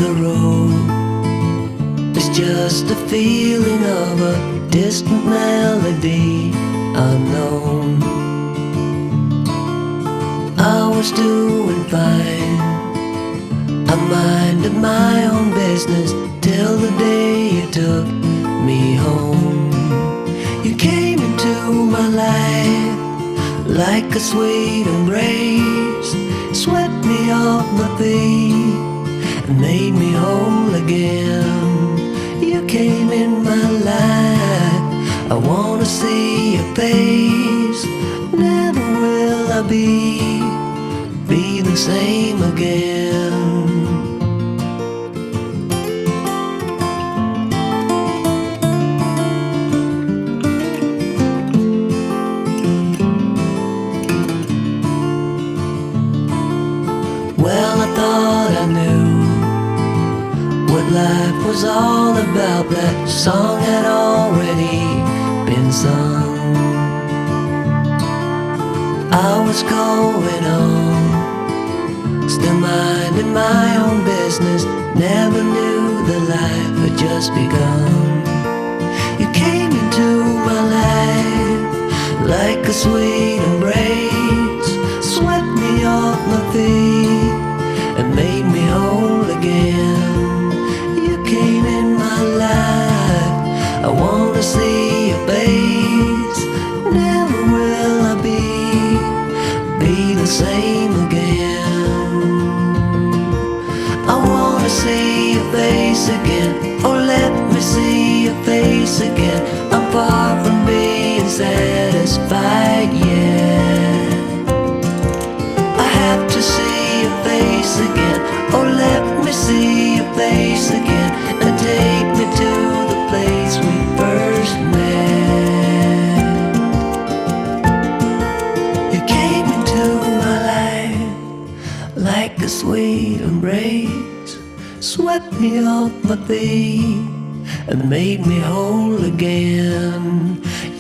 the road. It's just a feeling of a distant melody unknown. I was doing fine, I minded my own business till the day you took me home. You came into my life like a sweet embrace, swept me off my feet and made me whole again. You came in my life, I wanna see your face. Never will I be the same again. Well, I thought I knew what life was all about. That song had already been sung. I was going on, still minding my own business. Never knew the life had just begun. You came into my life like a sweet embrace, swept me off my feet and made me whole again. You came in my life, I wanna see your face. Never will I be the same again. I wanna see your face again. Oh, let me see your face again. I'm far from being satisfied yet. I have to see your face again. Oh, let me see your face again and take me to the place we first met. You came into my life like a sweet embrace, swept me off my feet and made me whole again.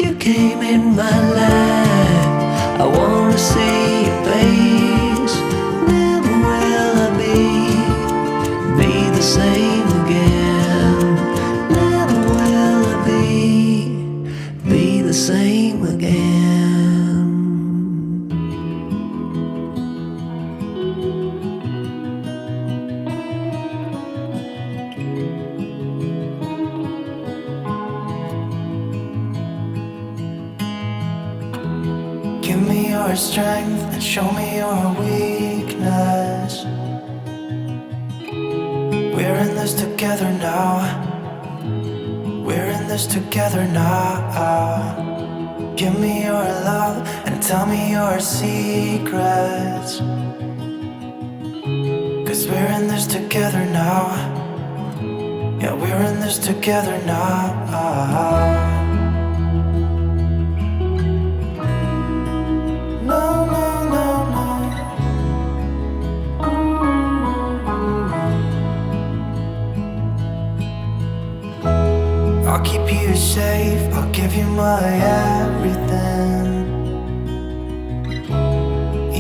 You came in my life, I wanna see your face. Never will I be the same again. Never will I be the same again. Give me your strength and show me your weakness. We're in this together now. We're in this together now. Give me your love and tell me your secrets. 'Cause we're in this together now. Yeah, we're in this together now. No, no, no, no. I'll keep you safe, I'll give you my everything.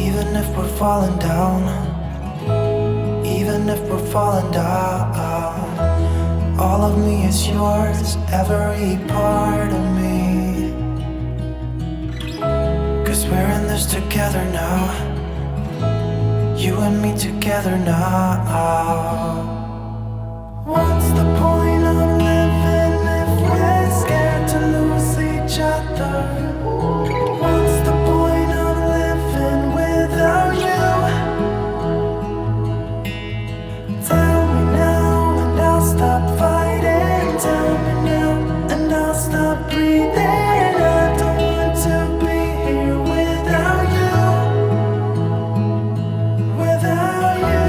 Even if we're falling down, even if we're falling down, all of me is yours, every part of me. 'Cause we're in this together now. You and me together now. What's the point of living if we're scared to lose each other? What's the point of living without you? Tell me now and I'll stop fighting. Tell me now and I'll stop breathing. I don't want to be here without you. Without you.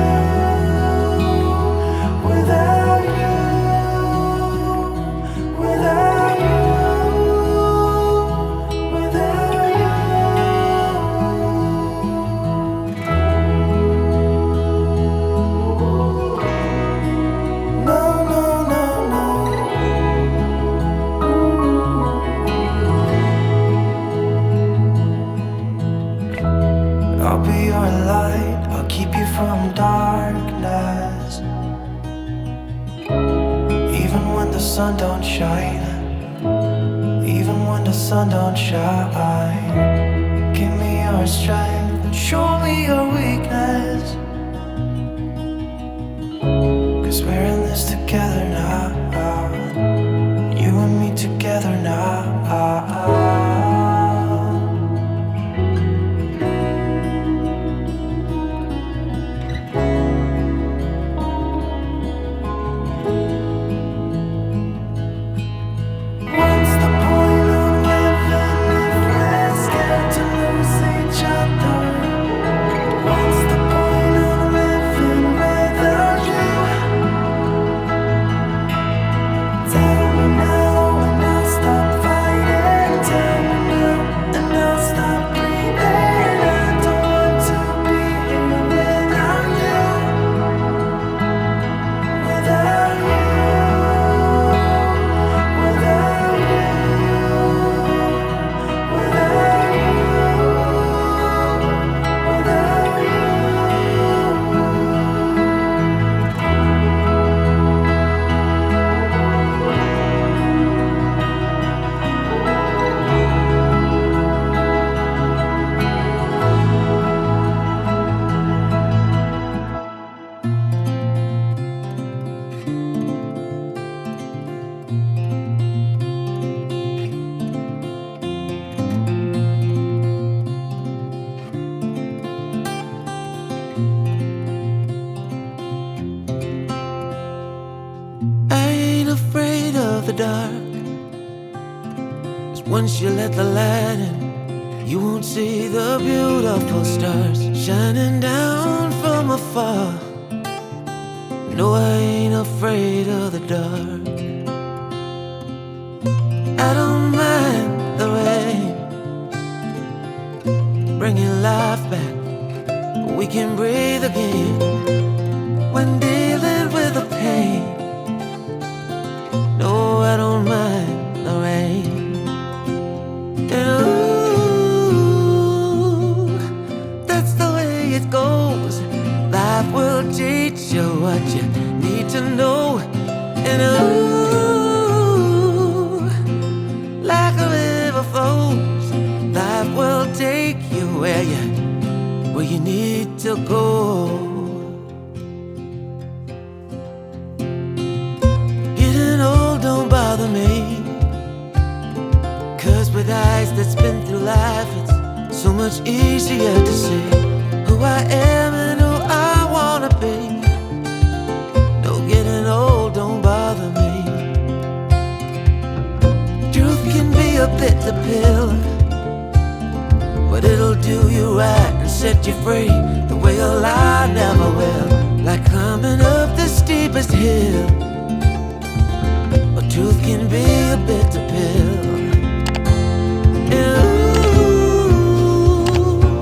Even when the sun don't shine, even when the sun don't shine, give me your strength and show me your weakness. 'Cause we're in this together now, you and me together now. Dark, 'cause once you let the light in, you won't see the beautiful stars shining down from afar. No, I ain't afraid of the dark. I don't mind the rain, bringing life back. We can breathe again when dealing with the pain. No, I don't mind the rain. And ooh, that's the way it goes. Life will teach you what you need to know. And ooh, like a river flows, life will take you where you need to go. Don't bother me, 'cause with eyes that's been through life, it's so much easier to see who I am and who I wanna be. No, getting old don't bother me. Truth can be a bitter pill, but it'll do you right and set you free the way a lie never will. Like climbing up the steepest hill, truth can be a bitter pill.